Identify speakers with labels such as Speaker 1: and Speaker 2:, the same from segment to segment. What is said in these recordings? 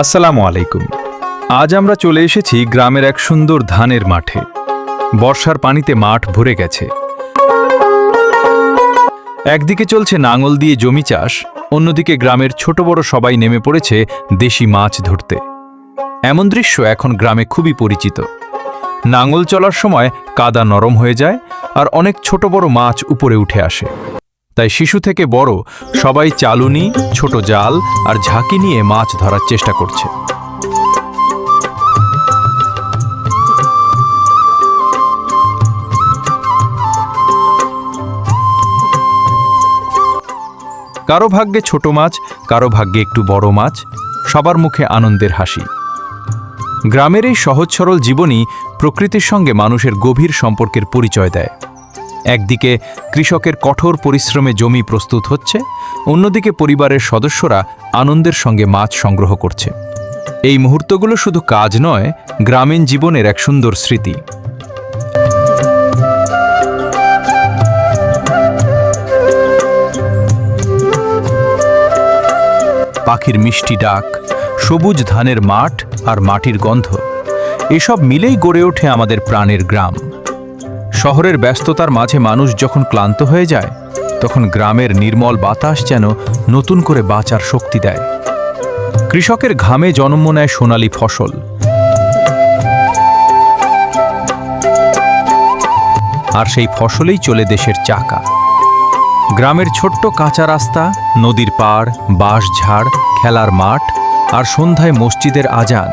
Speaker 1: আসসালামু আলাইকুম। আজ আমরা চলে এসেছি গ্রামের এক সুন্দর ধানের মাঠে। বর্ষার পানিতে মাঠ ভরে গেছে। একদিকে চলছে নাঙল দিয়ে জমি চাষ, অন্যদিকে গ্রামের ছোট বড় সবাই নেমে পড়েছে দেশি মাছ ধরতে। এমন দৃশ্য এখন গ্রামে খুবই পরিচিত। নাঙল চলার সময় কাদা নরম হয়ে যায় আর অনেক ছোট বড় মাছ উপরে উঠে আসে। তাই শিশু থেকে বড় সবাই চালুনি, ছোট জাল আর ঝাঁকি নিয়ে মাছ ধরার চেষ্টা করছে। কারো ভাগ্যে ছোট মাছ, কারো ভাগ্যে একটু বড় মাছ, সবার মুখে আনন্দের হাসি। গ্রামের এই সহজ সরল জীবনই প্রকৃতির সঙ্গে মানুষের গভীর সম্পর্কের পরিচয় দেয়। একদিকে কৃষকের কঠোর পরিশ্রমে জমি প্রস্তুত হচ্ছে, অন্যদিকে পরিবারের সদস্যরা আনন্দের সঙ্গে মাছ সংগ্রহ করছে। এই মুহূর্তগুলো শুধু কাজ নয়, গ্রামীণ জীবনের এক সুন্দর স্মৃতি। পাখির মিষ্টি ডাক, সবুজ ধানের মাঠ আর মাটির গন্ধ, এসব মিলেই গড়ে ওঠে আমাদের প্রাণের গ্রাম। শহরের ব্যস্ততার মাঝে মানুষ যখন ক্লান্ত হয়ে যায়, তখন গ্রামের নির্মল বাতাস যেন নতুন করে বাঁচার শক্তি দেয়। কৃষকের ঘামে জন্ম নেয় সোনালী ফসল, আর সেই ফসলেই চলে দেশের চাকা। গ্রামের ছোট্ট কাঁচা রাস্তা, নদীর পাড়, বাঁশঝাড়, খেলার মাঠ আর সন্ধ্যায় মসজিদের আজান,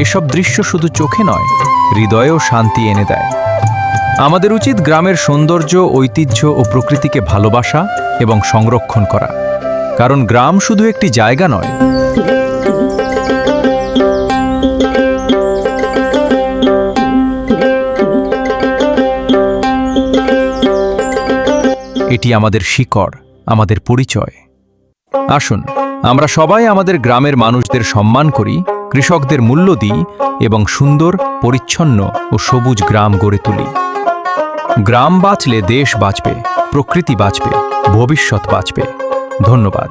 Speaker 1: এসব দৃশ্য শুধু চোখে নয়, হৃদয়েও শান্তি এনে দেয়। আমাদের উচিত গ্রামের সৌন্দর্য, ঐতিহ্য ও প্রকৃতিকে ভালোবাসা এবং সংরক্ষণ করা, কারণ গ্রাম শুধু একটি জায়গা নয়, এটি আমাদের শিকড়, আমাদের পরিচয়। আসুন আমরা সবাই আমাদের গ্রামের মানুষদের সম্মান করি, কৃষকদের মূল্য দিই এবং সুন্দর, পরিচ্ছন্ন ও সবুজ গ্রাম গড়ে তুলি। গ্রাম বাঁচলে দেশ বাঁচবে, প্রকৃতি বাঁচবে, ভবিষ্যৎ বাঁচবে। ধন্যবাদ।